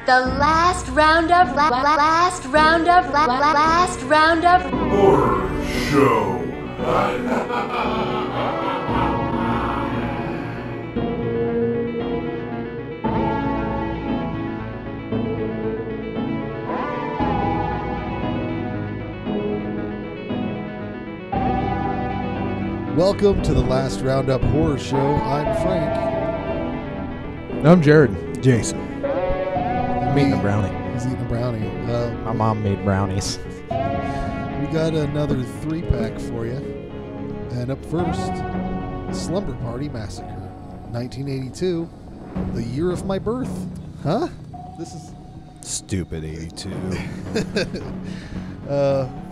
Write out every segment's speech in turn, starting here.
The last roundup, last roundup Horror Show. Welcome to the Last Roundup Horror Show. I'm Frank. I'm Jared. Jason. I'm eating a brownie. He's eating a brownie. My mom made brownies. We got another 3-pack for you. And up first, Slumber Party Massacre, 1982, the year of my birth. Huh? This is Stupid 82.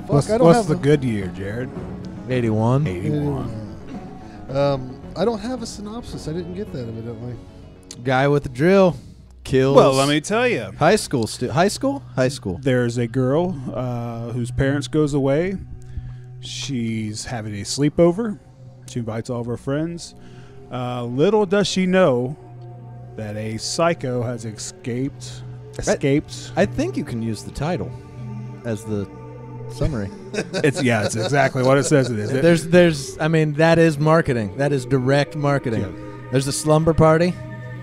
What's the good year, Jared? 81. 81. I don't have a synopsis. I didn't get that evidently. Guy with the drill kills. Well, let me tell you. High school. High school. There's a girl whose parents goes away. She's having a sleepover. She invites all of her friends. Little does she know that a psycho has escaped. I think you can use the title as the summary. It's exactly what it says it is. That is marketing. That is direct marketing. Yeah. There's a slumber party,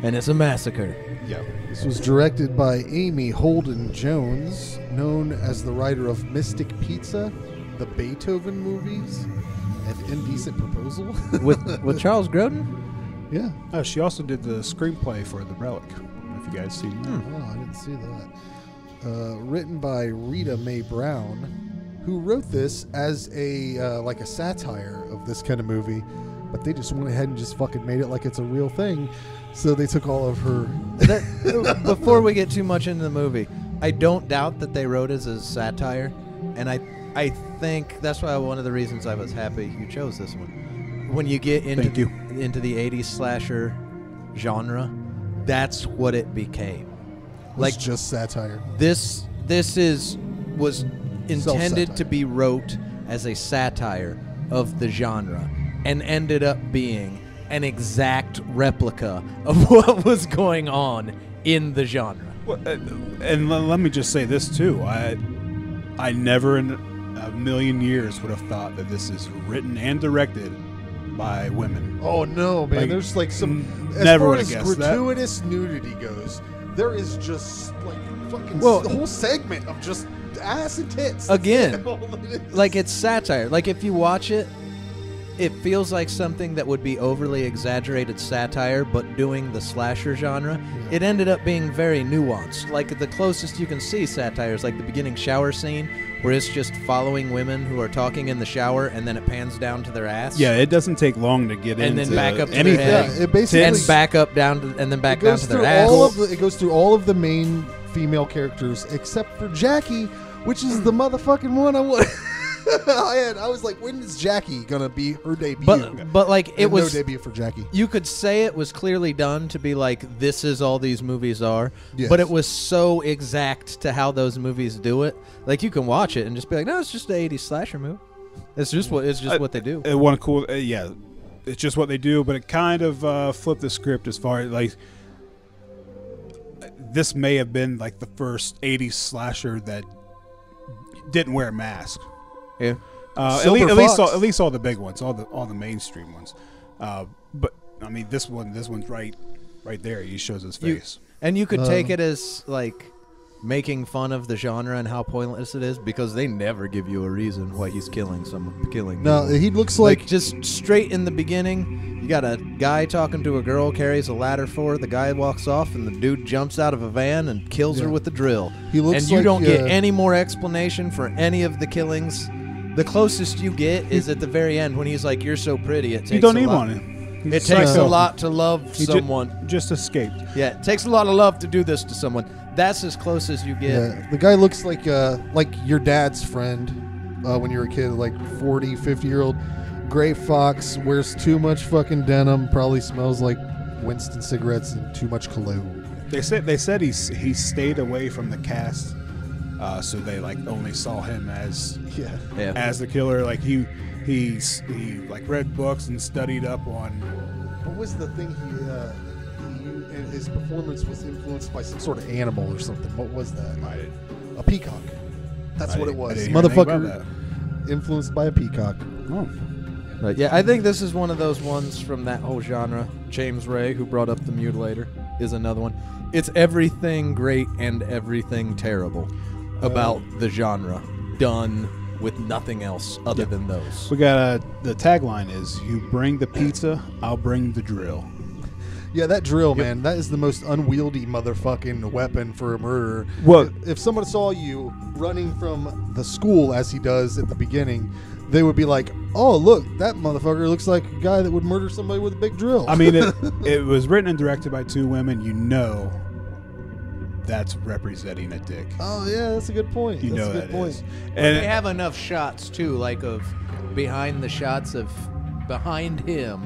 and it's a massacre. Yeah. This was directed by Amy Holden Jones, known as the writer of Mystic Pizza, the Beethoven movies, and Indecent Proposal. with Charles Grodin? Yeah. Oh, she also did the screenplay for The Relic. I don't know if you guys seen that. Oh, I didn't see that. Written by Rita Mae Brown, who wrote this as a satire of this kind of movie, but they just went ahead and just fucking made it like it's a real thing. So they took all of her. Before we get too much into the movie, I don't doubt that they wrote it as a satire, and I think that's why one of the reasons I was happy you chose this one. When you get into the 80s slasher genre, that's what it became. Like just satire. This was intended to be wrote as a satire of the genre, and ended up being an exact replica of what was going on in the genre. Well, and let me just say this too. I never in a million years would have thought that this is written and directed by women. Oh no, man! Like, there's like some never as far as guessed gratuitous nudity goes. There is just like fucking the whole segment of just ass and tits. Again, like it's satire. Like if you watch it, it feels like something that would be overly exaggerated satire, but doing the slasher genre. Yeah. It ended up being very nuanced. Like the closest you can see satire is like the beginning shower scene, where it's just following women who are talking in the shower, and then it pans down to their ass. Yeah, it doesn't take long to get and into then back up to anything. their head. Yeah, it basically and back up down to, and then back down to their ass. It goes through all of the main female characters except for Jackie, which is the motherfucking one I want. I was like, when is Jackie gonna be her debut? But like it was no debut for Jackie. You could say it was clearly done to be like, this is all these movies are, yes. But it was so exact to how those movies do it. Like you can watch it and just be like, no, it's just an 80s slasher movie. It's just what they do. It's just what they do. But it kind of flipped the script as far as like this may have been like the first 80s slasher that didn't wear a mask. Yeah, at least all the big ones, all the mainstream ones. But I mean, this one's right there. He shows his face, and you could take it as like making fun of the genre and how pointless it is, because they never give you a reason why he's killing someone. No, he looks like just straight in the beginning. You got a guy talking to a girl, carries a ladder for her. The guy walks off, and the dude jumps out of a van and kills her with the drill. He looks and you like, don't get any more explanation for any of the killings. The closest you get is at the very end when he's like, "You're so pretty." It takes you don't a even lot. want it. It takes a lot to love someone. Just escaped. Yeah, it takes a lot of love to do this to someone. That's as close as you get. Yeah, the guy looks like your dad's friend when you were a kid, like 40, 50-year-old gray fox, wears too much fucking denim, probably smells like Winston cigarettes and too much cologne. They said he stayed away from the cast, so they like only saw him as the killer. Like he like read books and studied up on. What was the thing he his performance was influenced by some sort of animal or something. What was that? A peacock. That's what it was. Motherfucker influenced by a peacock. Oh. But yeah, I think this is one of those ones from that whole genre. James Ray, who brought up The Mutilator, is another one. It's everything great and everything terrible about the genre, done with nothing else other than those. We got the tagline is, "You bring the pizza, I'll bring the drill." Yeah, that drill, man, that is the most unwieldy motherfucking weapon for a murderer. Well, if someone saw you running from the school as he does at the beginning, they would be like, "Oh, look, that motherfucker looks like a guy that would murder somebody with a big drill." I mean, it was written and directed by two women. You know, that's representing a dick. Oh yeah, that's a good point. You that's know a good that point. is. And And they have enough shots too, like of behind the shots of behind him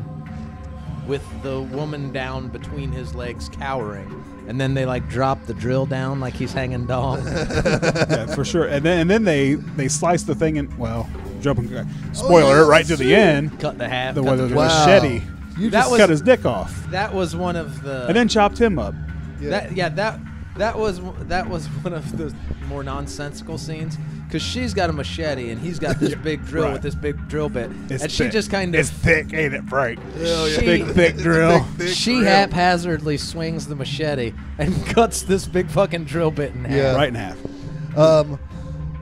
with the woman down between his legs cowering, and then they like drop the drill down like he's hanging dog. yeah, for sure. And then they slice the thing in. Well, jumping spoiler right to the end. Cut the half. The cut the the machete. You That just was- Cut his dick off, That was one of the. and then chopped him up. That was one of the more nonsensical scenes, because she's got a machete and he's got this big drill right. with this big drill bit, It's and she thick. just kind of It's thick, ain't it, Frank? She- Big thick drill. she haphazardly swings the machete and cuts this big fucking drill bit in half. Yeah. Right in half.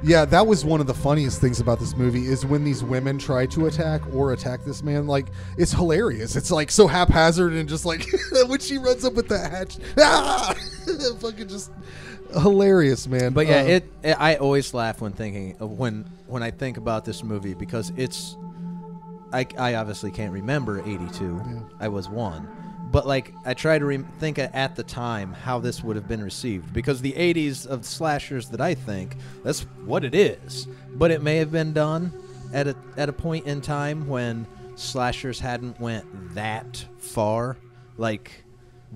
Yeah, that was one of the funniest things about this movie is when these women try to attack this man. Like, it's hilarious. It's like so haphazard and just like when she runs up with the hatch, fucking just hilarious, man. But yeah, I always laugh when thinking of when I think about this movie, because it's I obviously can't remember 82. Yeah. I was 1. But like I try to think at the time how this would have been received, because the 80s of slashers that I think, that's what it is. But it may have been done at a point in time when slashers hadn't went that far, like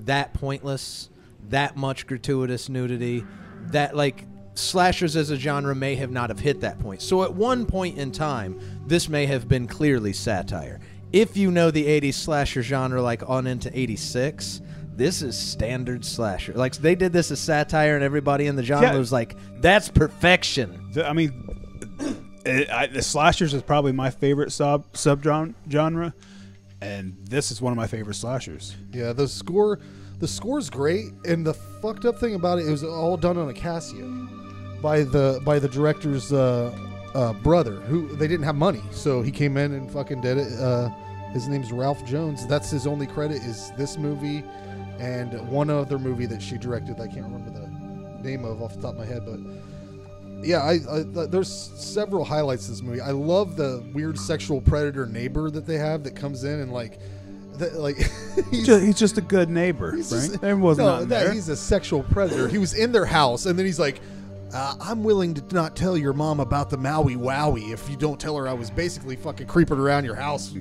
that pointless, that much gratuitous nudity, that like slashers as a genre may have not have hit that point. So at one point in time, this may have been clearly satire. If you know the 80s slasher genre, like on into 86, this is standard slasher. Like, they did this as satire, and everybody in the genre was like, that's perfection. I mean, the slashers is probably my favorite subgenre, and this is one of my favorite slashers. Yeah, the score's great, and the fucked up thing about it was all done on a Casio by the director's brother, who they didn't have money, so he came in and fucking did it. His name's Ralph Jones. That's his only credit, is this movie and one other movie that she directed. I can't remember the name of off the top of my head, but yeah, I there's several highlights to this movie. I love the weird sexual predator neighbor that they have that comes in and like he's just a good neighbor, he's right? just- There was no, nothing there. he's a sexual predator. He was in their house, and then he's like, I'm willing to not tell your mom about the Maui Wowie if you don't tell her I was basically fucking creeping around your house.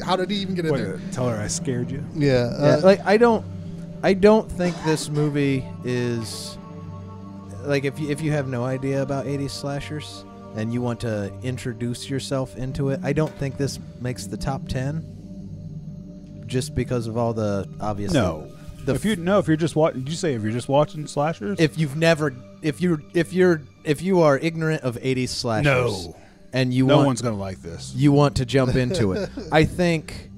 How did he even get in there? Tell her I scared you. Yeah. Like I don't think this movie is like, if you have no idea about 80s slashers and you want to introduce yourself into it, I don't think this makes the top 10, just because of all the obvious. No. If you're just watching, did you say if you're just watching slashers? If you are ignorant of 80s slashers, No. and no one's gonna like this. you want to jump into it, I think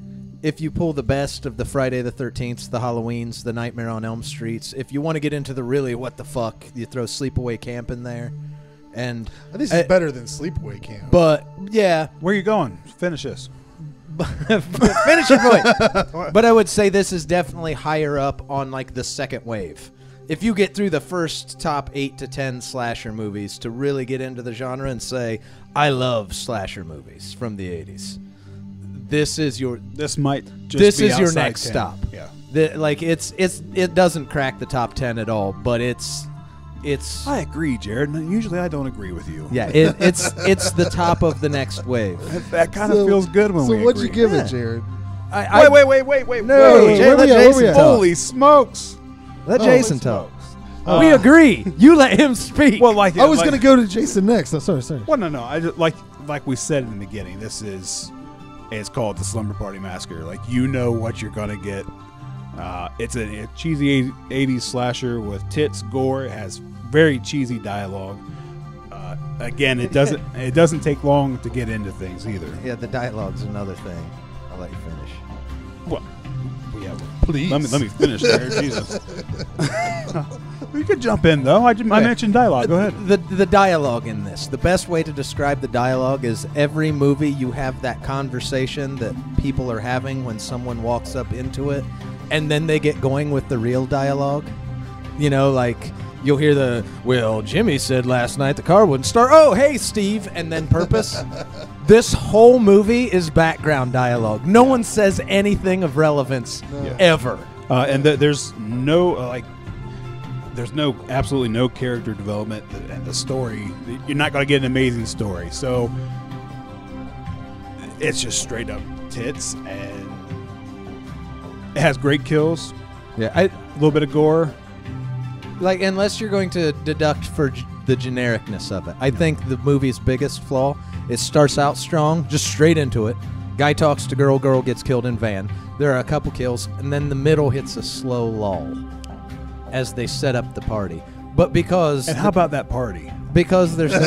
if you pull the best of the Friday the 13th, the Halloweens, the Nightmare on Elm Streets, if you want to get into the really what the fuck, you throw Sleepaway Camp in there, and This is better than Sleepaway Camp. but yeah, Where are you going? Finish this. finish your point. But I would say this is definitely higher up on like the second wave. If you get through the first top 8 to 10 slasher movies to really get into the genre and say, I love slasher movies from the 80s, this is your This might just this be is your outside next 10. stop. Yeah. It doesn't crack the top 10 at all, but it's I agree, Jared. Usually I don't agree with you. yeah, it's the top of the next wave. That kind of feels good when we So what'd you agree. give Yeah. it, Jared? Wait. No, Wait, Jay, where let we at? Where Jason we at? talk. Holy smokes. Let Oh, Jason holy talk. We agree. You let him speak. Well, like I was like- going to go to Jason next. Oh, sorry. Well, no. I just, like we said in the beginning, it's called the Slumber Party Massacre. Like, you know what you're gonna get. It's a cheesy 80s slasher with tits, gore. It has very cheesy dialogue. Again, it doesn't take long to get into things either. Yeah, the dialogue's another thing. I'll let you finish. Well, yeah, Please. let me finish there. Jesus. We could jump in though. I mentioned dialogue. Go ahead. The dialogue in this. The best way to describe the dialogue is every movie you have that conversation that people are having when someone walks up into it, and then they get going with the real dialogue. You know, like you'll hear well, Jimmy said last night the car wouldn't start. Oh, hey, Steve. And then purpose. This whole movie is background dialogue. No one says anything of relevance ever. And there's absolutely no character development, and the story, you're not going to get an amazing story. So it's just straight up tits, and it has great kills. Yeah, a little bit of gore. Like, unless you're going to deduct for the genericness of it. I think the movie's biggest flaw, it starts out strong, just straight into it. Guy talks to girl, girl gets killed in van. There are a couple kills, and then the middle hits a slow lull as they set up the party. But because... And how about that party? Because there's no...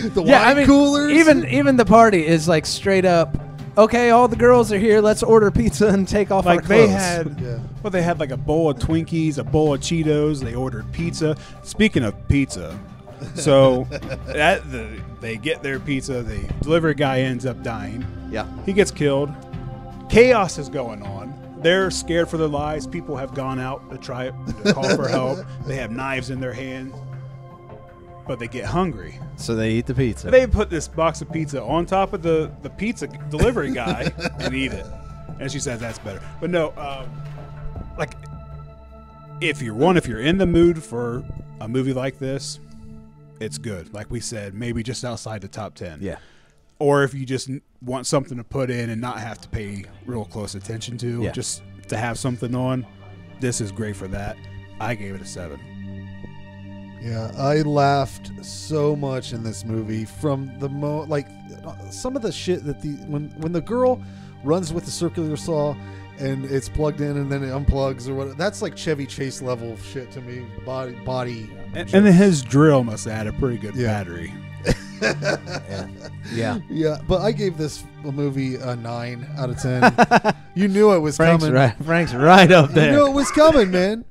The wine coolers? Even the party is like straight up, okay, all the girls are here, let's order pizza and take off our clothes. They had like a bowl of Twinkies, a bowl of Cheetos. They ordered pizza. Speaking of pizza, so they get their pizza. The delivery guy ends up dying. Yeah. He gets killed. Chaos is going on. They're scared for their lives. People have gone out to try to call for help. They have knives in their hand, but they get hungry. So they eat the pizza. They put this box of pizza on top of the pizza delivery guy and eat it. And she says that's better. But no, like if you're in the mood for a movie like this, it's good. Like we said, maybe just outside the top 10. Yeah. Or if you just want something to put in and not have to pay real close attention to, just to have something on, this is great for that. I gave it a 7. Yeah, I laughed so much in this movie from some of the shit that when the girl runs with the circular saw and it's plugged in and then it unplugs or what, that's like Chevy Chase level shit to me. Body. And then his drill must have had a pretty good battery. Yeah, but I gave this movie a 9 out of 10. You knew it was coming. Frank's right up there. You knew it was coming, man.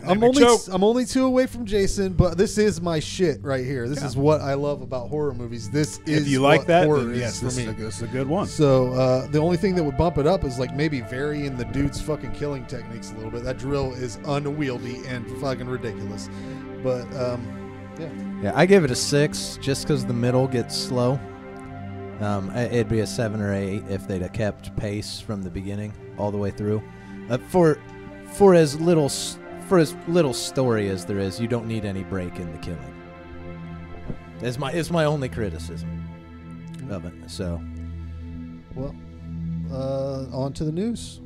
I'm choked. only 2 away from Jason, but this is my shit right here. This is what I love about horror movies. This is if you like that, horror then yes, is for me. This is a good one. So the only thing that would bump it up is like maybe varying the dude's fucking killing techniques a little bit. That drill is unwieldy and fucking ridiculous. But yeah, I give it a 6 just because the middle gets slow. It'd be a 7 or 8 if they'd have kept pace from the beginning all the way through. For as little story as there is, you don't need any break in the killing. It's my only criticism of it. So, well, on to the news.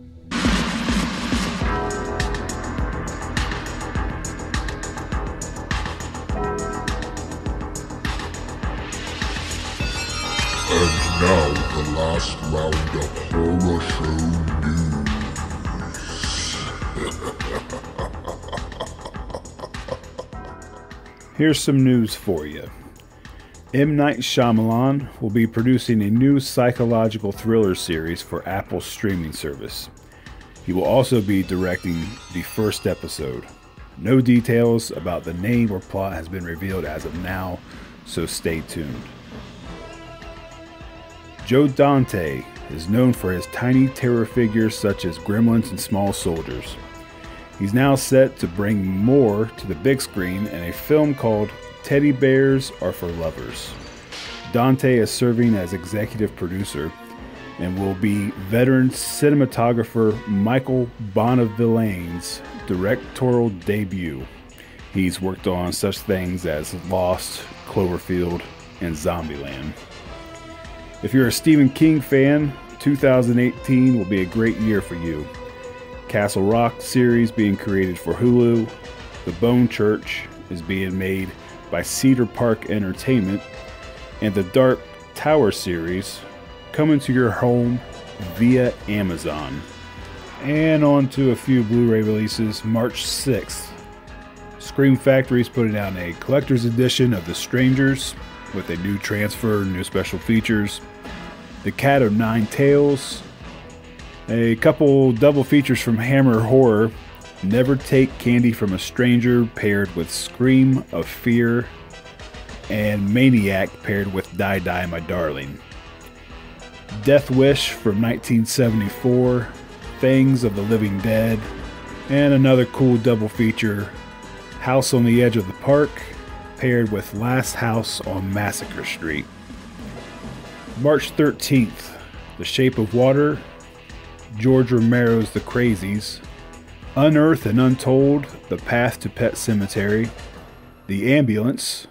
And now the last Roundup Horror Show news. Here's some news for you. M. Night Shyamalan will be producing a new psychological thriller series for Apple's streaming service. He will also be directing the first episode. No details about the name or plot has been revealed as of now, so stay tuned. Joe Dante is known for his tiny terror figures such as gremlins and small soldiers. He's now set to bring more to the big screen in a film called Teddy Bears Are for Lovers. Dante is serving as executive producer and will be veteran cinematographer Michael Bonnevillaine's directorial debut. He's worked on such things as Lost, Cloverfield, and Zombieland. If you're a Stephen King fan, 2018 will be a great year for you. Castle Rock series being created for Hulu, The Bone Church is being made by Cedar Park Entertainment, and the Dark Tower series coming to your home via Amazon. And on to a few Blu-ray releases. March 6th, Scream Factory's putting out a collector's edition of The Strangers with a new transfer, new special features. The Cat of Nine Tails. A couple double features from Hammer Horror. Never Take Candy from a Stranger paired with Scream of Fear. And Maniac paired with Die Die My Darling. Death Wish from 1974. Fangs of the Living Dead. And another cool double feature, House on the Edge of the Park paired with Last House on Massacre Street. March 13th, The Shape of Water, George Romero's The Crazies, Unearthed and Untold, The Path to Pet Cemetery, The Ambulance,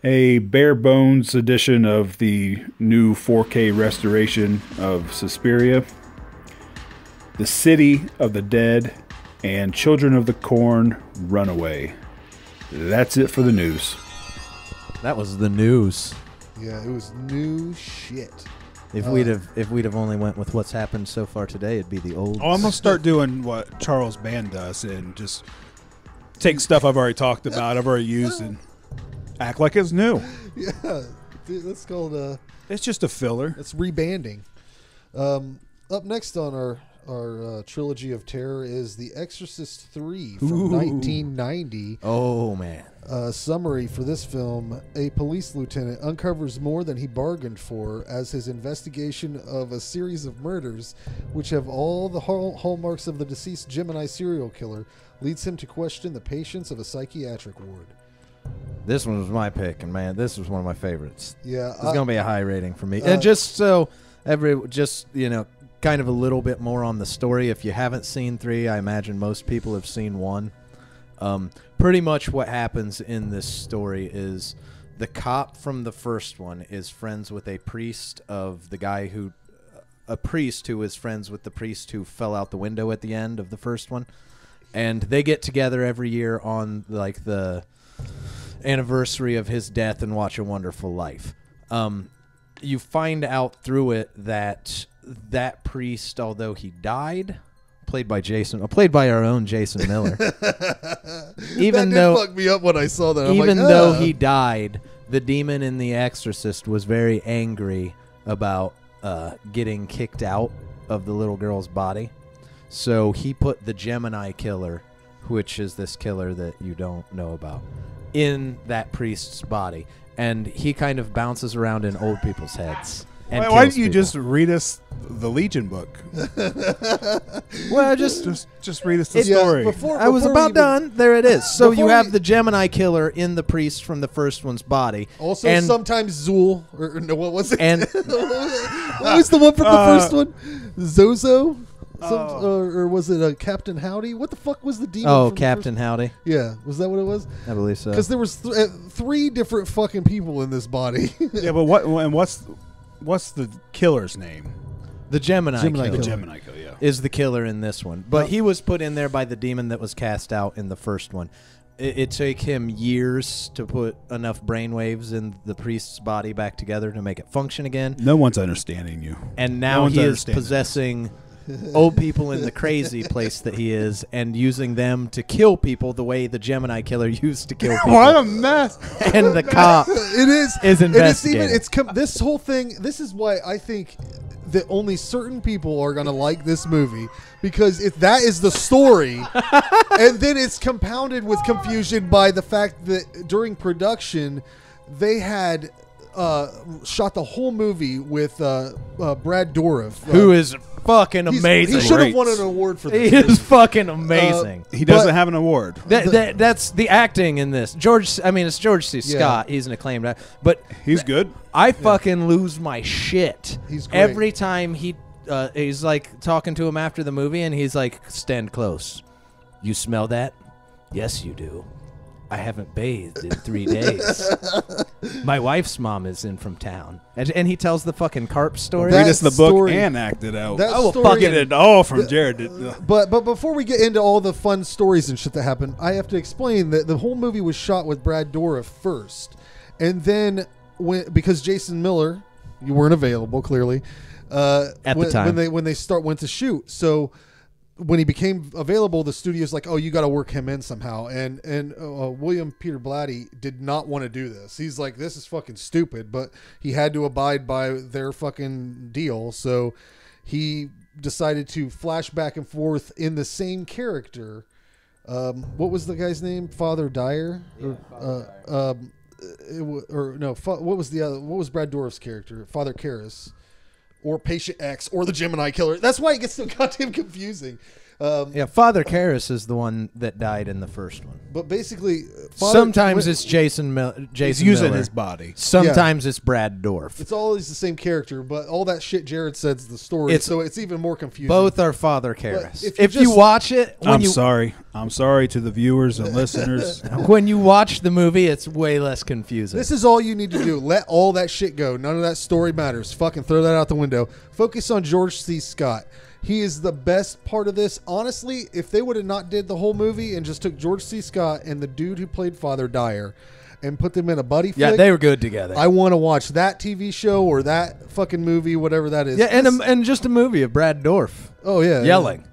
a bare bones edition of the new 4K restoration of Suspiria, The City of the Dead, and Children of the Corn, Runaway. That's it for the news. That was the news. Yeah, it was new shit. If we'd have only went with what's happened so far today, it'd be the old. Oh, I'm gonna start doing what Charles Band does and just take stuff I've already talked about, I've already used, and act like it's new. Yeah, dude, that's called It's just a filler. it's rebanding. Up next on our trilogy of terror is The Exorcist 3 from 1990. Oh man. Summary for this film: a police lieutenant uncovers more than he bargained for as his investigation of a series of murders, which have all the hallmarks of the deceased Gemini serial killer, leads him to question the patience of a psychiatric ward. This one was my pick, and man, this was one of my favorites. Yeah, It's gonna be a high rating for me. And just so kind of a little bit more on the story. If you haven't seen 3, I imagine most people have seen 1. Pretty much what happens in this story is the cop from the first one is friends with a priest of the guy who, a priest who is friends with the priest who fell out the window at the end of the first one, and they get together every year on like the anniversary of his death and watch A Wonderful Life. You find out through it that that priest, although he died, played by our own Jason Miller, even that though did fuck me up when I saw that. I'm even like, though he died, the demon in The Exorcist was very angry about getting kicked out of the little girl's body. So he put the Gemini killer, which is this killer that you don't know about, in that priest's body. And he kind of bounces around in old people's heads. And Why kills didn't you people. just read us the Legion book? Well, just read us the story. I was about done. There it is. So you Before have we- the Gemini killer in the priest from the first one's body. Also, and, sometimes Zool, or no, what was it? And what was the one from the first one? Zozo? Or was it Captain Howdy? What the fuck was the demon? oh, from the Captain first- Howdy. Yeah, was that what it was? I believe so. Because there was 3 different fucking people in this body. Yeah, but what's the killer's name? The Gemini Gemini killer The killer. Gemini killer, yeah. is the killer in this one. But he was put in there by the demon that was cast out in the first one. It took him years to put enough brainwaves in the priest's body back together to make it function again. No one's understanding you. And No now one's he is understanding possessing old people in the crazy place that he is and using them to kill people the way the Gemini killer used to kill people. What a mess! And the cop It is. is And it's even. investigating. This whole thing. This is why I think that only certain people are gonna like this movie, because if that is the story, and then it's compounded with confusion by the fact that during production they had shot the whole movie with Brad Dourif, who is fucking amazing. He should have Great. won an award for He this. is fucking amazing. He doesn't But- have an award. That's the acting in this. It's George C. Yeah. Scott. He's an acclaimed actor. But He's good. I fucking lose my shit. He's great. Every time he's like talking to him after the movie, and he's like, "Stand close. You smell that? Yes, you do. I haven't bathed in 3 days. My wife's mom is in from town." And he tells the fucking carp story. That Read us the book story- and act it out. that I will story- get it all from Jared. But before we get into all the fun stories and shit that happened, I have to explain that the whole movie was shot with Brad Dourif first, and then because Jason Miller, you weren't available clearly At the time. when they went to shoot. So when he became available, the studio's like, "Oh, you got to work him in somehow." And William Peter Blatty did not want to do this. He's like, "This is fucking stupid," but he had to abide by their fucking deal. So he decided to flash back and forth in the same character. What was the guy's name? Father Dyer? Yeah, Father Dyer. What was the other? What was Brad Dourif's character? Father Karras, or Patient X, or the Gemini Killer. That's why it gets so goddamn confusing. Father Karras is the one that died in the first one. But basically, sometimes it's Jason He's using Miller. his body. Sometimes it's Brad Dourif. It's always the same character, but all that shit Jared said's the story, so it's even more confusing. Both are Father Karras. If you watch it, sorry. I'm sorry to the viewers and listeners. When you watch the movie, it's way less confusing. This is all you need to do. Let all that shit go. None of that story matters. Fucking throw that out the window. Focus on George C. Scott. He is the best part of this. Honestly, if they would have not did the whole movie and just took George C. Scott and the dude who played Father Dyer and put them in a buddy flick, they were good together. I want to watch that TV show or that fucking movie, whatever that is. Yeah, and just a movie of Brad Dourif. Oh yeah, yelling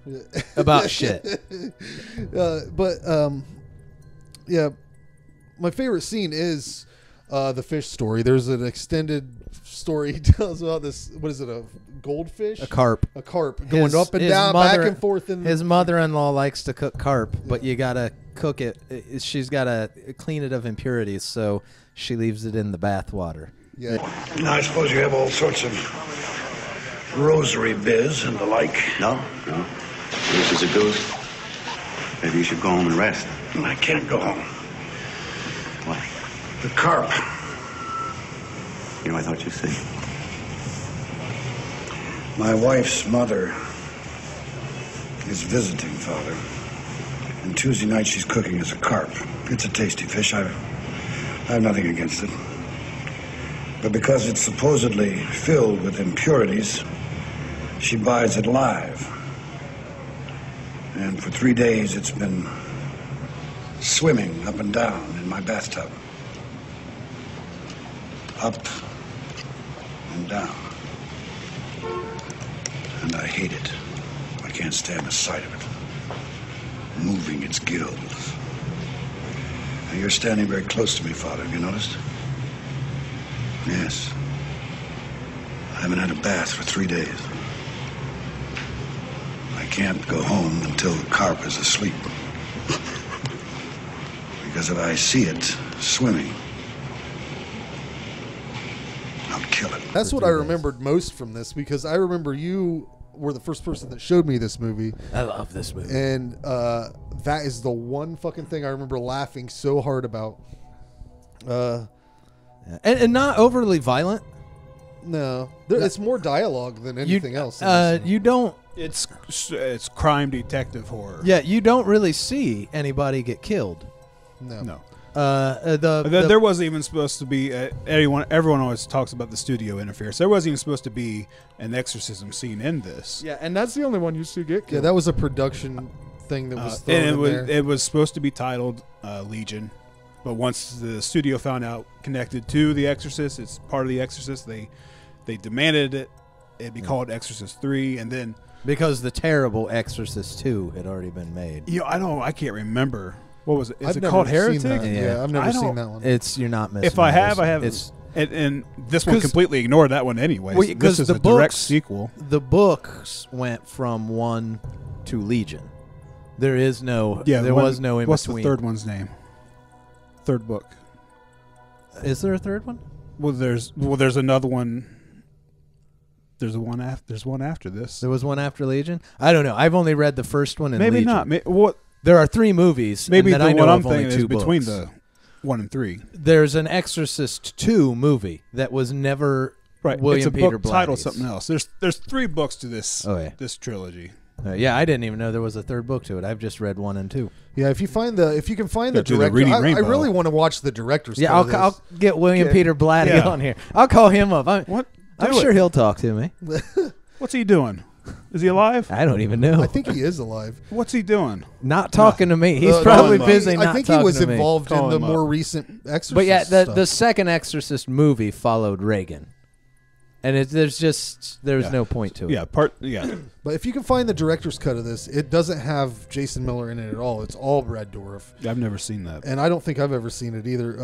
about shit. My favorite scene is the fish story. There's an extended story he tells about this. What is it? A goldfish? A carp. A carp going up and down, back and forth. His mother-in-law likes to cook carp, but you gotta cook it. She's gotta clean it of impurities, so she leaves it in the bath water. Yeah. Now I suppose you have all sorts of rosary biz and the like. No. This is a goose. Maybe you should go home and rest. I can't go home. Why? The carp. You know, I thought you'd see. My wife's mother is visiting, Father. And Tuesday night she's cooking us a carp. It's a tasty fish. I have nothing against it. But because it's supposedly filled with impurities, she buys it live. And for 3 days it's been swimming up and down in my bathtub. Up and down. And I hate it. I can't stand the sight of it. Moving its gills. Now you're standing very close to me, Father. Have you noticed? Yes. I haven't had a bath for 3 days. I can't go home until the carp is asleep. Because if I see it swimming, I'll kill it. That's what I remembered most from this, because I remember you were the first person that showed me this movie. I love this movie. And that is the one fucking thing I remember laughing so hard about. And not overly violent. No. It's more dialogue than anything else. You don't... It's crime detective horror. Yeah, you don't really see anybody get killed. No. There wasn't even supposed to be everyone always talks about the studio interference. There wasn't even supposed to be an exorcism scene in this. Yeah, and that's the only one you see get killed. Yeah, that was a production thing that was thrown and in there. It was supposed to be titled Legion, but once the studio found out connected to The Exorcist, it's part of The Exorcist, they demanded it be called Exorcist 3, and then because the terrible Exorcist 2 had already been made. I can't remember. What was it? Is I've it never called seen Heretic? that. Yeah, I've never seen that one. You're not missing. If I have, I have. It's and this one completely ignored that one anyway. Well, this is a direct sequel. The books went from 1 to Legion. There is no. Yeah, there was no in what's between. What's the third one's name? Third book. Is there a third one? Well, there's another one. There's one after this. There was one after Legion. I don't know. I've only read the first one. And Maybe Legion. not. What? There are 3 movies. Maybe and the I know one I'm of only thinking is 2 between books. the 1 and 3. There's an Exorcist 2 movie that was never William it's a Peter book titled Blatty's. something else. There's 3 books to this. Oh, yeah. This trilogy. Yeah, I didn't even know there was a 3rd book to it. I've just read 1 and 2. Yeah, if you can find the do the director, Reading I Rainbow. really want to watch the director's. Yeah, cut of I'll get William Okay. Peter Blatty Yeah. on here. I'll call him up. I'm Do sure it. he'll talk to me. What's he doing? Is he alive? I don't even know. I think he is alive. What's he doing? Not talking to me. He's No, probably no, busy. I not think he talking was to me. involved in Call the him more up. recent Exorcist. But yeah, the stuff. second Exorcist movie followed Reagan. And there's no point to it. Yeah. But if you can find the director's cut of this, it doesn't have Jason Miller in it at all. It's all Brad Dourif. I've never seen that. And I don't think I've ever seen it either.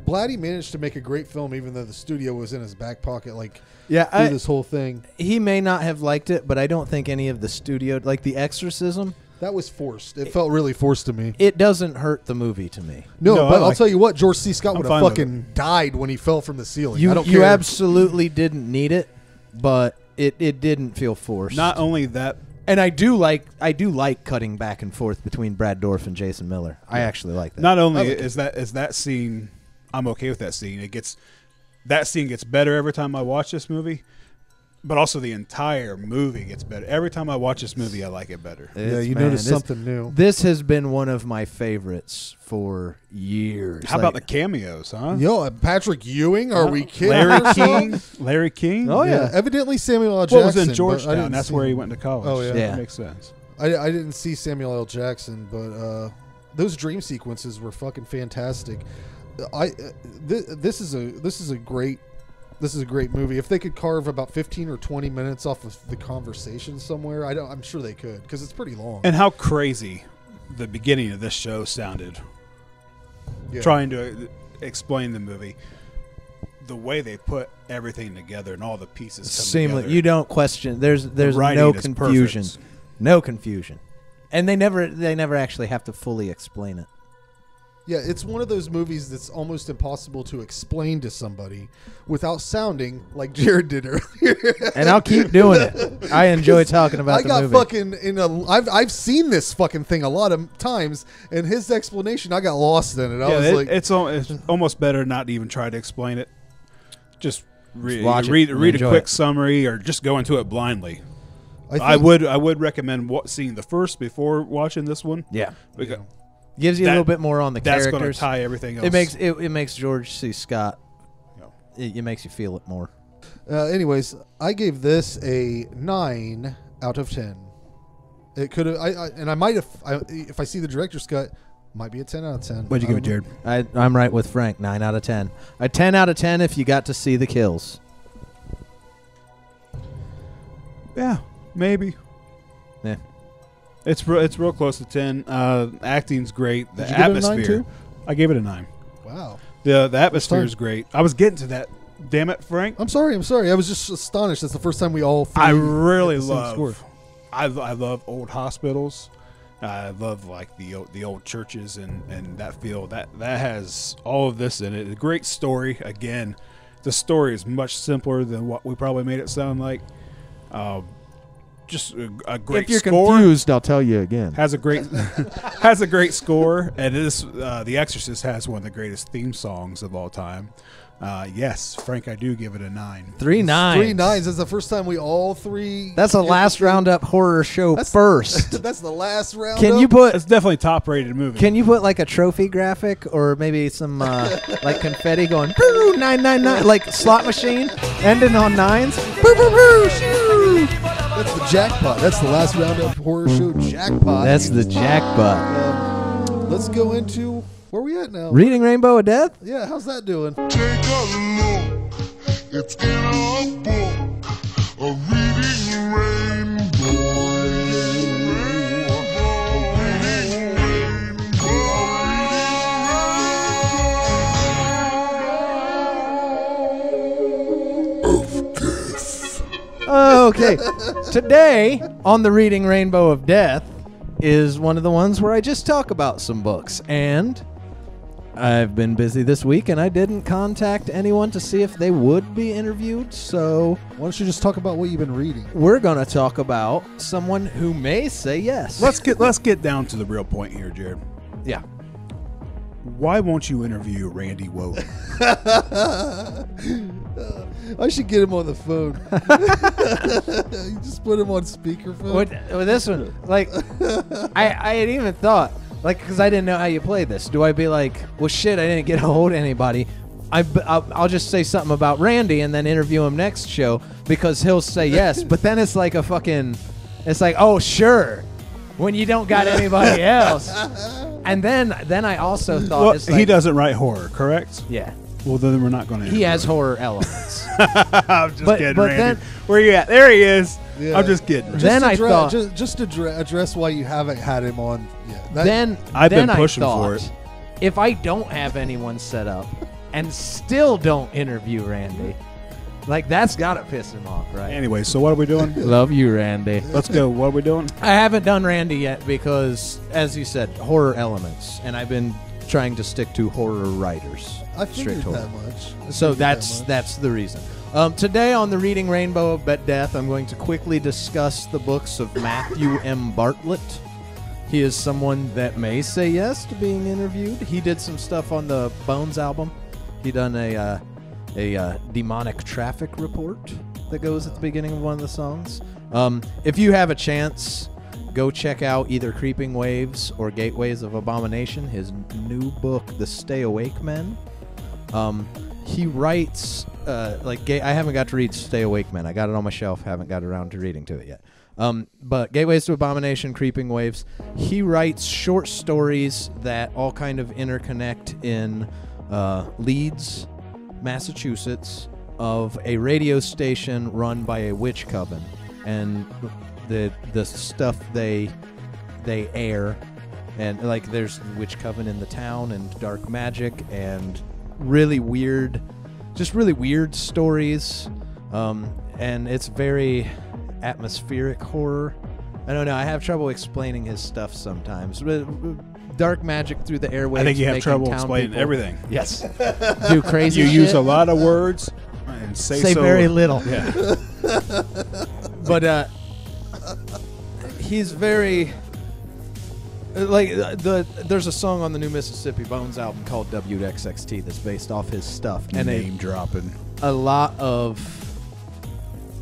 Blatty managed to make a great film, even though the studio was in his back pocket, through this whole thing. He may not have liked it, but I don't think any of the studio, like The Exorcism. That was forced. It felt really forced to me. It doesn't hurt the movie to me. No, but I'll tell you what, George C. Scott would have fucking died when he fell from the ceiling. I don't care. You absolutely didn't need it, but it didn't feel forced. Not only that, and I do like cutting back and forth between Brad Dourif and Jason Miller. I actually like that. Not only is that scene, I'm okay with that scene. That scene gets better every time I watch this movie. But also the entire movie gets better. Every time I watch this movie, I like it better. Notice something new. This has been one of my favorites for years. How about the cameos, huh? Yo, Patrick Ewing? Are we kidding? Larry King? Oh, yeah. Evidently Samuel L. Jackson. Well, it was in Georgetown. That's where he went to college. Oh, yeah. That makes sense. I didn't see Samuel L. Jackson, but those dream sequences were fucking fantastic. This is a great movie. If they could carve about 15 or 20 minutes off of the conversation somewhere, I'm sure they could, because it's pretty long. And how crazy the beginning of this show sounded. Trying to explain the movie, the way they put everything together and all the pieces seamless. You don't question. There's no confusion. No confusion. And they never actually have to fully explain it. Yeah, it's one of those movies that's almost impossible to explain to somebody without sounding like Jared did earlier. And I'll keep doing it. I enjoy talking about the movie. I've seen this fucking thing a lot of times, and his explanation, I got lost in it. It's almost better not to even try to explain it. Just read a quick summary, or just go into it blindly. I would recommend seeing the first before watching this one. Yeah. Gives you a little bit more on the characters. That's going to tie everything else. It makes George C. Scott. It makes you feel it more. Anyways, I gave this a 9 out of 10. It could have, and I might have, if I see the director's cut, might be a 10 out of 10. What'd you give it, Jared? I'm right with Frank. 9 out of 10. A 10 out of 10 if you got to see the kills. Yeah, maybe. Yeah. It's real close to 10. Acting's great. The Did you give it a 9 atmosphere. too? I gave it a 9. Wow. The atmosphere is great. I was getting to that. Damn it, Frank. I'm sorry. I was just astonished. That's the first time we all. I really love. I love old hospitals. I love like the old churches and that feel that has all of this in it. A great story. Again, the story is much simpler than what we probably made it sound like. Just a great. If you're score. confused, I'll tell you again. Has a great score, and The Exorcist has one of the greatest theme songs of all time. Yes, Frank, I do give it a 9. 3 9s. 3 9s. That's the first time we all three. That's the last Roundup horror show first. That's the last Roundup. Can you put? It's definitely top rated movie. Can you put like a trophy graphic or maybe some like confetti going 999 like slot machine ending on 9s? Shoo! That's the jackpot. That's the last Roundup horror show jackpot. That's the jackpot. Let's go into where we at now. Reading Rainbow of Death? Yeah, how's that doing? Take a look, it's in our book, a reading rainbow. Of death. Okay. Today on the Reading Rainbow of Death is one of the ones where I just talk about some books, and I've been busy this week and I didn't contact anyone to see if they would be interviewed, so why don't you just talk about what you've been reading? We're going to talk about someone who may say yes. Let's get down to the real point here, Jared. Yeah. Why won't you interview Randy Woden? I should get him on the phone. You just put him on speakerphone. With this one, like, I had even thought, like, because I didn't know how you play this. Do I be like, well, shit, I didn't get a hold of anybody. I'll just say something about Randy and then interview him next show because he'll say yes. But then it's like it's like, oh, sure, when you don't got anybody else. And then I also thought, he doesn't write horror, correct? Yeah. Well, then we're not going to. He has horror elements. I'm just kidding, but Randy. then, where you at? There he is. Yeah. I'm just kidding. Then I thought, just to address why you haven't had him on. Yeah, then I've then been pushing I thought, for it. If I don't have anyone set up and still don't interview Randy, like that's gotta piss him off, right? Anyway, so what are we doing? Love you, Randy. Let's go. What are we doing? I haven't done Randy yet because, as you said, horror elements, and I've been trying to stick to horror writers. I figured Straight horror. that much. So that's the reason. Today on the Reading Rainbow of Death, I'm going to quickly discuss the books of Mathew M. Bartlett. He is someone that may say yes to being interviewed. He did some stuff on the Bones album. He done a demonic traffic report that goes at the beginning of one of the songs. If you have a chance, go check out either Creeping Waves or Gateways of Abomination, his new book, The Stay Awake Men. He writes, I haven't got to read Stay Awake Men. I got it on my shelf, haven't got around to reading to it yet. But Gateways to Abomination, Creeping Waves, he writes short stories that all kind of interconnect in Leeds, Massachusetts, of a radio station run by a witch coven. And the stuff they air, and like there's witch coven in the town and dark magic and really weird stories, and it's very atmospheric horror. I don't know, I have trouble explaining his stuff sometimes. Dark magic through the airwaves. I think you have making trouble town explaining people, everything. Yes. Do crazy You shit. use a lot of words and say so very little. Yeah. But he's very there's a song on the new Mississippi Bones album called WXXT that's based off his stuff, and Name dropping. a lot of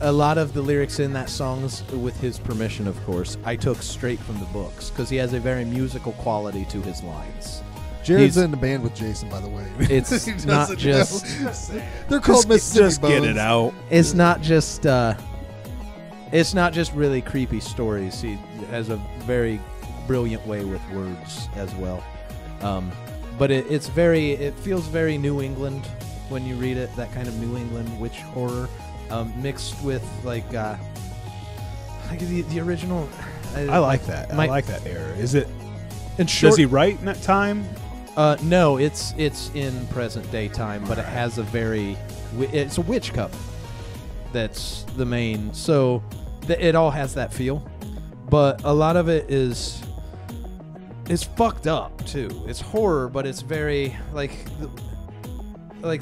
the lyrics in that song's with his permission, of course, I took straight from the books because he has a very musical quality to his lines. Jared's in the band with Jason, by the way. It's He not doesn't just know. They're called Mississippi Just get Bones. it out. it's not just really creepy stories. He has a very brilliant way with words as well. But it feels very New England when you read it, that kind of New England witch horror, mixed with like the original. I like that. I like that era. Is it? And short, Does he write in that time? No, it's in present day time, but it has it's a witch coven. That's the main. So it all has that feel, but a lot of it is fucked up too. It's horror, but it's very like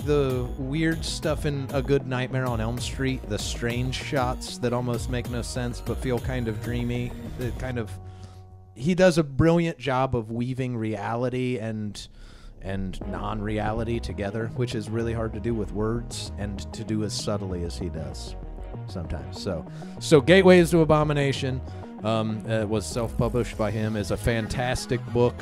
the weird stuff in A Good Nightmare on Elm Street, the strange shots that almost make no sense but feel kind of dreamy. He does a brilliant job of weaving reality and non-reality together, which is really hard to do with words and to do as subtly as he does sometimes. So Gateways to Abomination was self-published by him, is a fantastic book.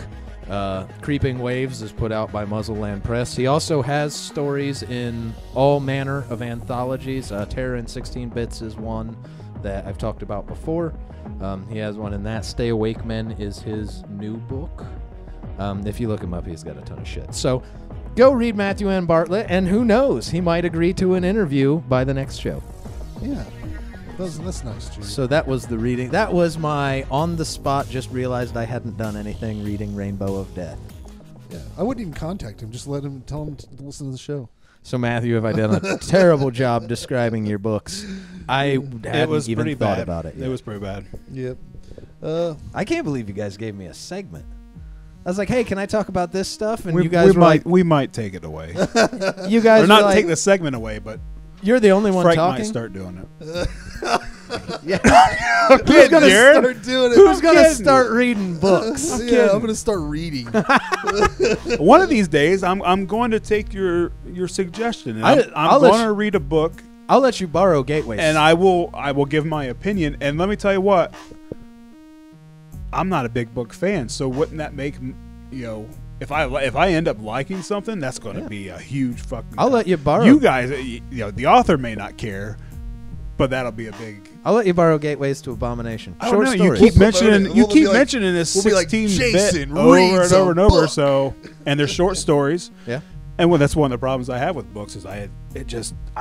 Creeping Waves is put out by Muzzleland Press. He also has stories in all manner of anthologies. Terror in 16 Bits is one that I've talked about before. He has one in that. Stay Awake Men is his new book. If you look him up, he's got a ton of shit. So go read Mathew M. Bartlett, and who knows, he might agree to an interview by the next show. Yeah. That's nice, Jared. So that was the reading. That was my on-the-spot, just realized I hadn't done anything, reading Rainbow of Death. Yeah, I wouldn't even contact him. Just tell him to listen to the show. So, Matthew, have I done a terrible job describing your books? I hadn't even thought about it yet. It was pretty bad. Yep. I can't believe you guys gave me a segment. I was like, hey, can I talk about this stuff? And We, you guys were like, we might take it away. you guys or not were like, take the segment away, but you're the only one Frank talking? might start doing it. Yeah. Who's gonna start doing it? Who's going to start reading books? I'm going to start reading. One of these days, I'm going to take your suggestion. And I'm going to read a book. I'll let you borrow Gateways. And I will give my opinion. And let me tell you what, I'm not a big book fan. So wouldn't that make, if I end up liking something, that's going to be a huge fucking. I'll let you borrow. You guys, the author may not care, but that'll be a big. I'll let you borrow Gateways to Abomination. Short stories. You keep mentioning We'll mentioning this we'll be like, 16 Jason, bit over reads and over a and over. book. So, and they're short stories. Yeah. And that's one of the problems I have with books is I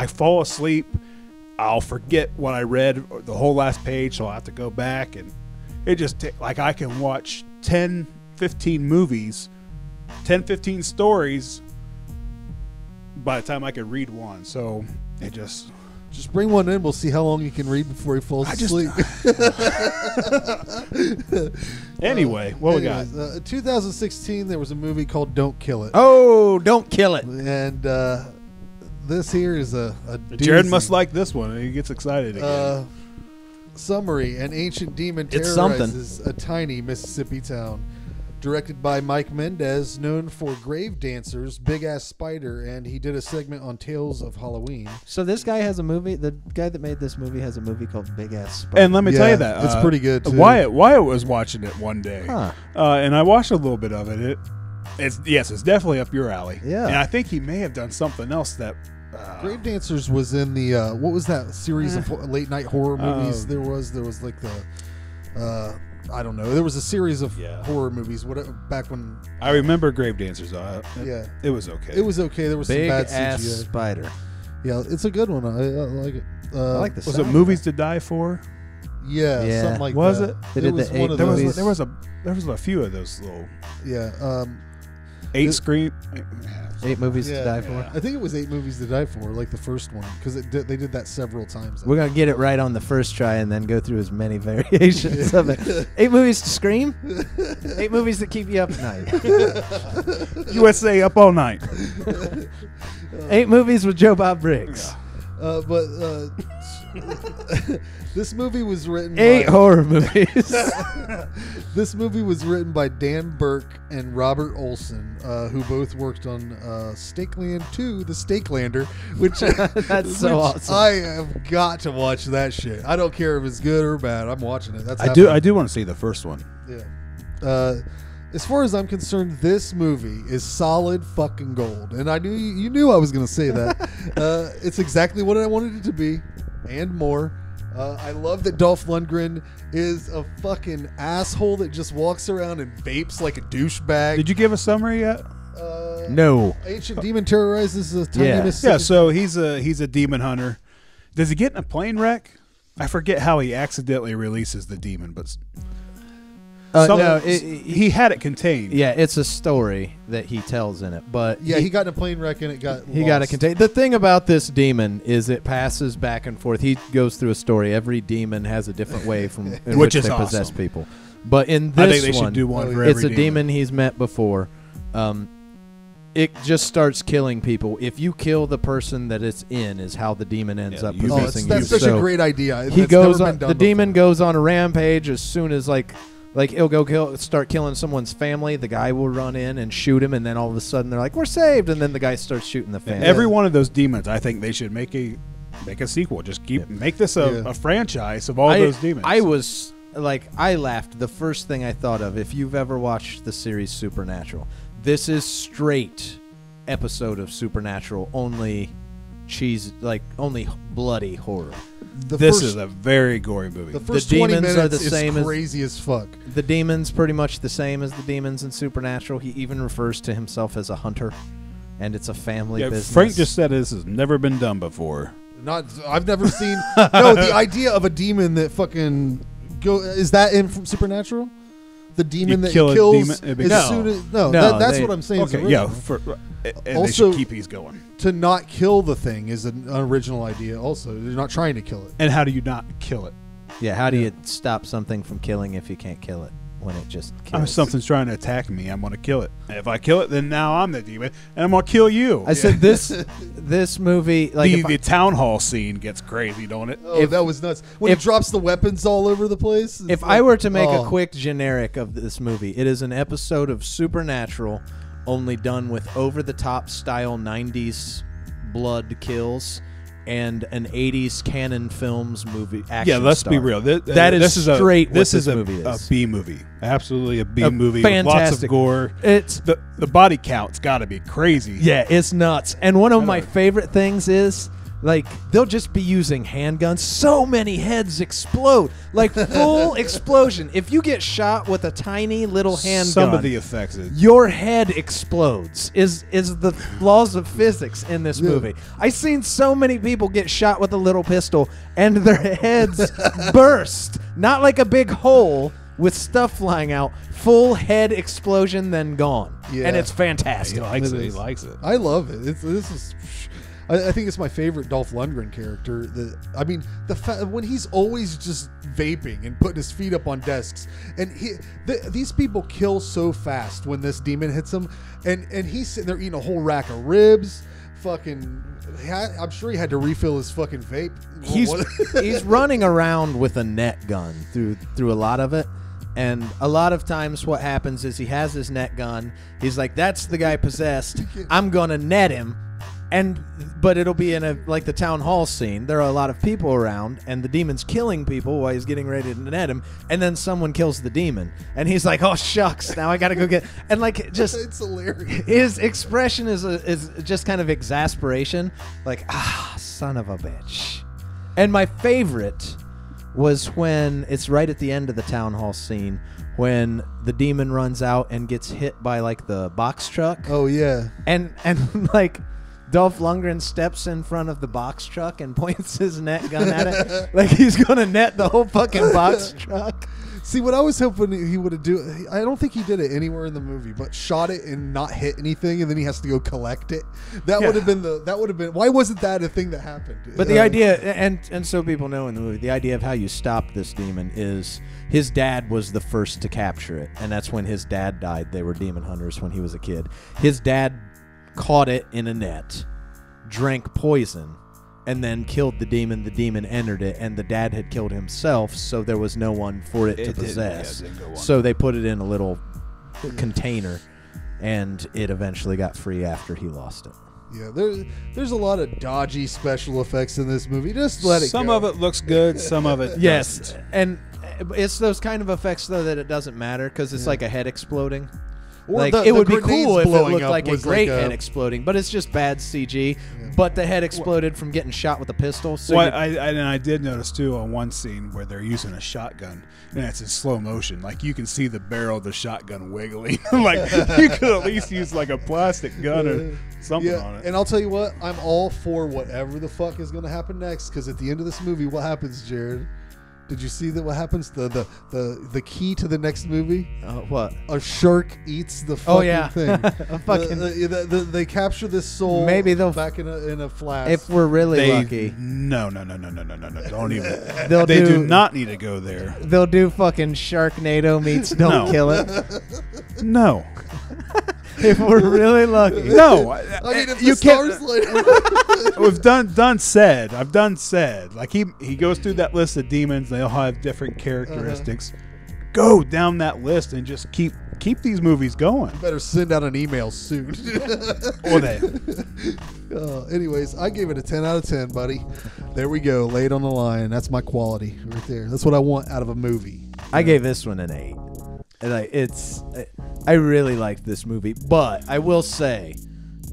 fall asleep. I'll forget what I read the whole last page, so I'll have to go back, and it just like I can watch 10, 15 movies, 10, 15 stories by the time I could read one. So it just bring one in. We'll see how long you can read before he falls asleep. Anyway, what we got? 2016, there was a movie called Don't Kill It. Oh, Don't Kill It. And this here is a Jared doozy. must like this one. He gets excited again. Summary: An ancient demon It's something. terrorizes a tiny Mississippi town. Directed by Mike Mendez, known for Grave Dancers, Big Ass Spider, and he did a segment on Tales of Halloween. So this guy has a movie. The guy that made this movie has a movie called Big Ass Spider. And let me tell you that it's pretty good, too. Wyatt was watching it one day, and I watched a little bit of it. It's definitely up your alley. Yeah, and I think he may have done something else that. Grave Dancers was in the what was that series of late night horror movies? There was like the. I don't know. There was a series of horror movies. Back when I remember Grave Dancers. It was okay. It was okay. There was Big some bad Ass CGI. Spider. Yeah, it's a good one. I like it. I like the Was it Movies to Die For? Yeah, something like was that. it? They did was the one 8 of movies. those. There was a few of those little 8 screen. 8 movies to die for. I think it was 8 movies to die for, like the first one, because they did that several times. We're gonna get it right on the first try and then go through as many variations of it. 8 movies to scream. 8 movies that keep you up at night. USA Up All Night. 8 movies with Joe Bob Briggs. This movie was written 8 horror movies. This movie was written by Dan Burke and Robert Olson, who both worked on Stakeland 2, The Stakelander, which That's so awesome. I have got to watch that shit. I don't care if it's good or bad. I'm watching it. I do want to see the first one. Yeah. As far as I'm concerned, this movie is solid fucking gold, and I knew you knew I was going to say that. It's exactly what I wanted it to be, and more. I love that Dolph Lundgren is a fucking asshole that just walks around and vapes like a douchebag. Did you give a summary yet? No. Ancient demon terrorizes a tiny Mississippi. Yeah, so he's a demon hunter. Does he get in a plane wreck? I forget how he accidentally releases the demon, but he had it contained. Yeah, it's a story that he tells in it, but he got in a plane wreck and it got got it contained. The thing about this demon is it passes back and forth. He goes through a story. Every demon has a different way in which they possess people. But in this I think they should do one for it's every a demon he's met before. It just starts killing people. If you kill the person that it's in, is how the demon ends up possessing you. That's such a great idea. He goes on. The demon goes on a rampage as soon as like he'll go start killing someone's family. The guy will run in and shoot him, and then all of a sudden they're like, "We're saved!" And then the guy starts shooting the family. Every one of those demons, I think they should make a sequel. Just make this a franchise of all those demons. I was like, I laughed. The first thing I thought of, if you've ever watched the series Supernatural, this is straight episode of Supernatural, only only bloody horror. This is a very gory movie. The first the 20 demons minutes are the is same crazy as fuck. The demons pretty much the same as the demons in Supernatural. He even refers to himself as a hunter, and it's a family business. Frank just said this has never been done before. I've never seen. No, the idea of a demon that fucking is that in from Supernatural? The demon that kill kills a demon, as soon as that's what I'm saying. Okay, yeah. And also, they should keep these going. To not kill the thing is an original idea. Also, they're not trying to kill it. And how do you not kill it? Yeah, how do you stop something from killing if you can't kill it when it just kills? If something's trying to attack me, I'm going to kill it. And if I kill it, then now I'm the demon, and I'm going to kill you. I said this movie, like the town hall scene gets crazy, don't it? Oh, that was nuts. When he drops the weapons all over the place. If I were to make a quick generic of this movie, it is an episode of Supernatural, only done with over-the-top style 90s blood kills and an 80s canon films movie action. Yeah, let's star. be real. This is straight this what is this movie is. A B movie. Absolutely a B movie fantastic. with lots of gore. It's the body count's got to be crazy. Yeah, it's nuts. And one of my favorite things is Like, they'll just be using handguns. So many heads explode. Like, full explosion. If you get shot with a tiny little handgun, Some of the effects. your head explodes. Is the laws of physics in this movie. I've seen so many people get shot with a little pistol, and their heads burst. Not like a big hole with stuff flying out. Full head explosion, then gone. Yeah. And it's fantastic. He likes it. He is. likes it. I love it. This is. I think it's my favorite Dolph Lundgren character. When he's always just vaping and putting his feet up on desks, and these people kill so fast when this demon hits him, and he's sitting there eating a whole rack of ribs. Fucking, I'm sure he had to refill his fucking vape. He's running around with a net gun through a lot of it. And a lot of times what happens is he has his net gun. He's like, that's the guy possessed. I'm going to net him. But it'll be in the town hall scene. There are a lot of people around, and the demon's killing people while he's getting ready to net him. And then someone kills the demon, and he's like, "Oh shucks, now I got to go get." And it's hilarious. His expression is just kind of exasperation, like son of a bitch. And my favorite was when it's right at the end of the town hall scene when the demon runs out and gets hit by the box truck. Oh yeah, and Dolph Lundgren steps in front of the box truck and points his net gun at it like he's going to net the whole fucking box truck. See, what I was hoping he would have do, I don't think he did it anywhere in the movie, but shot it and not hit anything, and then he has to go collect it. That would have been. Why wasn't that a thing that happened? But the idea, and so people know in the movie, the idea of how you stop this demon is his dad was the first to capture it, and that's when his dad died. They were demon hunters when he was a kid. His dad caught it in a net, drank poison, and then killed the demon. The demon entered it, and the dad had killed himself, so there was no one for it to possess. So they put it in a little container, and it eventually got free after he lost it. Yeah, there's a lot of dodgy special effects in this movie. Just let it go. Some of it looks good, some of it yes, doesn't. and it's those kind of effects, though, that it doesn't matter, because it's like a head exploding. Or it would be grenades cool if it blowing looked up like a was great like a- head exploding, but it's just bad CG. But the head exploded from getting shot with a pistol. So Well, I did notice too on one scene where they're using a shotgun and it's in slow motion. Like you can see the barrel of the shotgun wiggling. Like you could at least use like a plastic gun or something on it. And I'll tell you what, I'm all for whatever the fuck is going to happen next. Because at the end of this movie, what happens, Jared? Did you see that? What happens? The key to the next movie? what? A shark eats the fucking thing. A fucking. They capture this soul. Maybe they'll back in a flask. If we're really lucky. No. Don't even. They do not need to go there. They'll do fucking Sharknado meets Don't No. Kill It. No. If we're really lucky. No. I mean, if you the stars light. We've done said. I've done said. Like he goes through that list of demons. They all have different characteristics. Go down that list and just keep these movies going. Better send out an email soon. Or they. Anyways, I gave it a 10 out of 10, buddy. There we go. Lay it on the line. That's my quality right there. That's what I want out of a movie. I gave this one an 8. I really liked this movie, but I will say,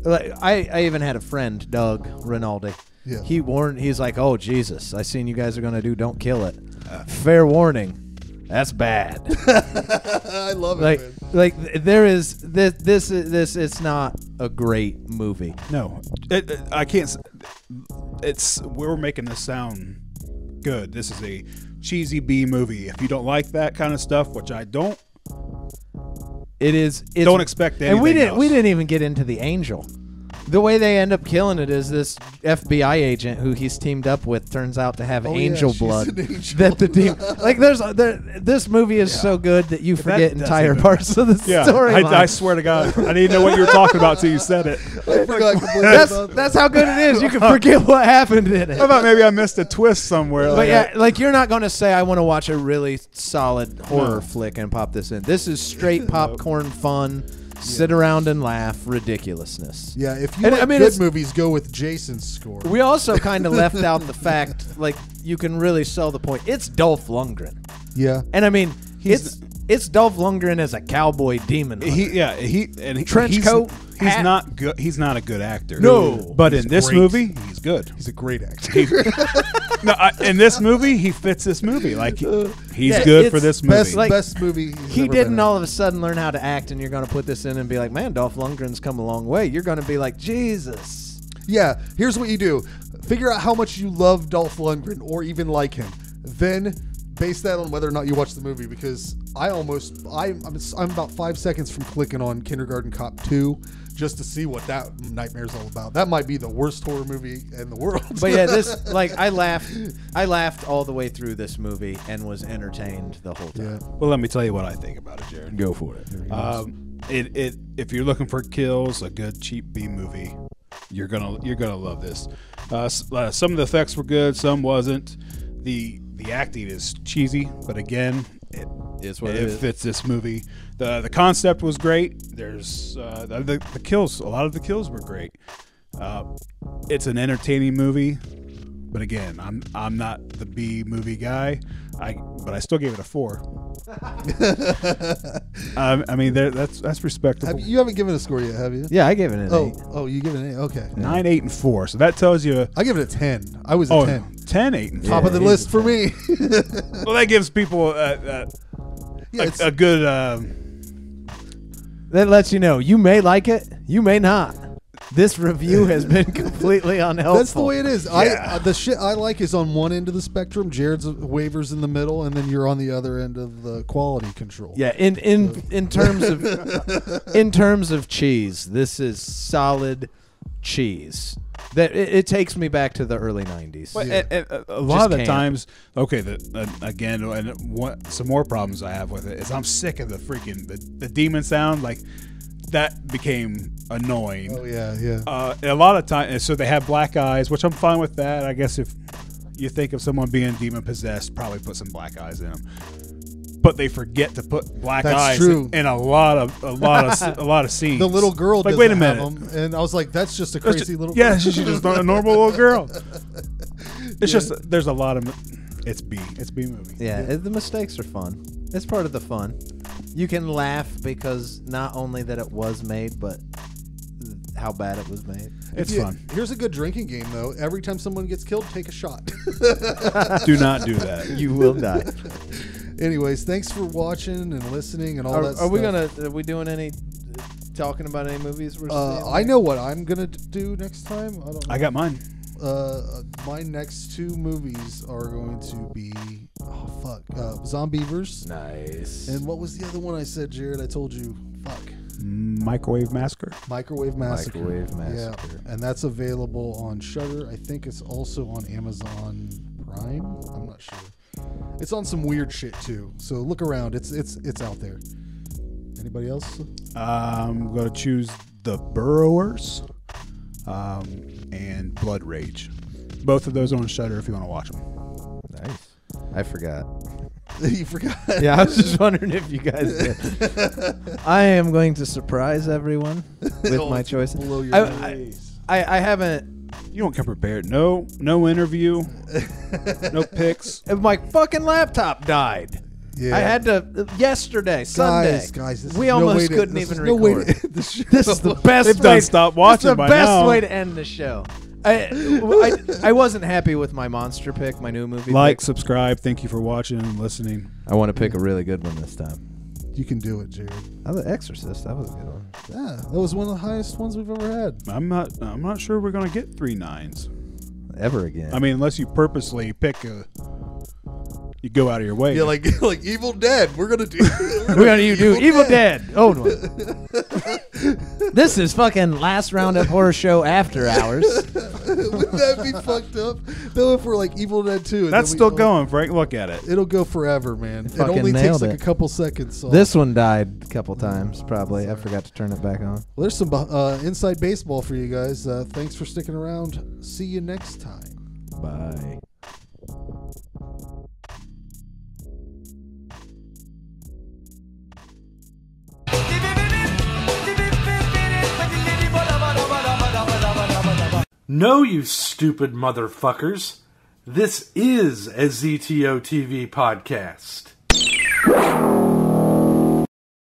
I even had a friend, Doug Rinaldi. Yeah. He's like, "Oh Jesus, I seen you guys are gonna do Don't Kill It. Fair warning, that's bad." I love it, man. Like there is this. It's not a great movie. No, I can't. We're making this sound good. This is a cheesy B movie. If you don't like that kind of stuff, which I don't. It's don't expect anything. And we didn't even get into the angel. The way they end up killing it is this FBI agent who he's teamed up with turns out to have angel blood. That the team this movie is so good that you forget entire parts of the story. I swear to God, I didn't know what you were talking about till you said it. I forgot completely about that. That's how good it is. You can forget what happened in it. I thought maybe I missed a twist somewhere. But you're not going to say I want to watch a really solid horror flick and pop this in. This is straight popcorn fun. Sit around and laugh ridiculousness. Yeah, if you like good movies, go with Jason's score. We also kind of left out the fact, like, you can really sell the point. It's Dolph Lundgren. Yeah. And I mean, it's It's Dolph Lundgren as a cowboy demon hunter. Trench coat. He's not good. He's not a good actor. No, but in this movie, he's good. He's a great actor. In this movie, he fits this movie. Like he's good for this movie. Best movie. He didn't all of a sudden learn how to act, and you're going to put this in and be like, man, Dolph Lundgren's come a long way. You're going to be like, Jesus. Yeah. Here's what you do: figure out how much you love Dolph Lundgren, or even like him. Then base that on whether or not you watch the movie. Because I'm about 5 seconds from clicking on Kindergarten Cop 2. Just to see what that nightmare's all about. That might be the worst horror movie in the world. But yeah, I laughed all the way through this movie and was entertained the whole time. Yeah. Well, let me tell you what I think about it, Jared. Go for it. If you're looking for kills, a good cheap B movie, you're gonna love this. Some of the effects were good, some wasn't. The acting is cheesy, but again, it fits this movie. The concept was great. There's the kills. A lot of the kills were great. It's an entertaining movie, but again, I'm not the B movie guy. But I still gave it a 4. I mean, that's respectable. You haven't given a score yet, have you? Yeah, I gave it an 8. Oh, you give it an 8. Okay. 9, 8, and 4. So that tells you. I give it a 10. I was a 10. 10, 8, and 4. Top of the list for me. Well, that gives people a good. That lets you know you may like it, you may not. This review has been completely unhelpful. That's the way it is. Yeah. The shit I like is on one end of the spectrum. Jared's wavers in the middle, and then you're on the other end of the quality control. Yeah, in terms of cheese, this is solid cheese. That it takes me back to the early 90s. But a lot of the times, okay, again, and some more problems I have with it is I'm sick of the freaking the demon sound. Like that became annoying. Oh yeah. A lot of times, so they have black eyes, which I'm fine with that. I guess if you think of someone being demon possessed, probably put some black eyes in them. But they forget to put black eyes in a lot of scenes. The little girl like, doesn't wait a minute. have them, and I was like, that's just a crazy little. Yeah, she's just not a normal little girl. It's just there's a lot of it's B movie. Yeah, the mistakes are fun. It's part of the fun. You can laugh because not only that it was made, but how bad it was made. It's fun. Here's a good drinking game, though. Every time someone gets killed, take a shot. Do not do that. You will die. Anyways, thanks for watching and listening and all that stuff. Are we doing any talking about any movies we're seeing? I know what I'm gonna do next time. I don't know. I got mine. My next 2 movies are going to be Zombievers. Nice. And what was the other one I said, Jared? I told you. Microwave Massacre. Microwave Massacre. Yeah, and that's available on Shudder. I think it's also on Amazon Prime. I'm not sure. It's on some weird shit too. So look around. It's out there. Anybody else? I'm gonna choose The Burrowers, and Blood Rage. Both of those are on Shudder if you want to watch them. Nice. I forgot. You forgot? Yeah, I was just wondering if you guys did. I am going to surprise everyone with my choices. I haven't. You don't come prepared. No interview. No picks. My fucking laptop died. Yeah. I had to yesterday, Sunday. Guys, we almost couldn't even record. No way to end the show. This is the best They've way. done stop watching by now. This is the best way to end the show. I wasn't happy with my monster pick, my new movie. Like, pick. subscribe. Thank you for watching and listening. I want to pick a really good one this time. You can do it, Jared. Oh, The Exorcist. That was a good one. Yeah, that was one of the highest ones we've ever had. I'm not sure we're gonna get 3 9s ever again. I mean, unless you purposely pick you go out of your way. Yeah, like Evil Dead. We're gonna do. We're gonna do Evil Dead. Oh no. This is fucking last Roundup horror show after hours. Wouldn't that be fucked up? Though if we're like Evil Dead 2. That's still going, Frank. Look at it. It'll go forever, man. It Fucking only takes nailed like it. a couple seconds. So. This one died a couple times, probably. I forgot to turn it back on. Well, there's some inside baseball for you guys. Thanks for sticking around. See you next time. Bye. No, you stupid motherfuckers. This is a ZTO TV podcast.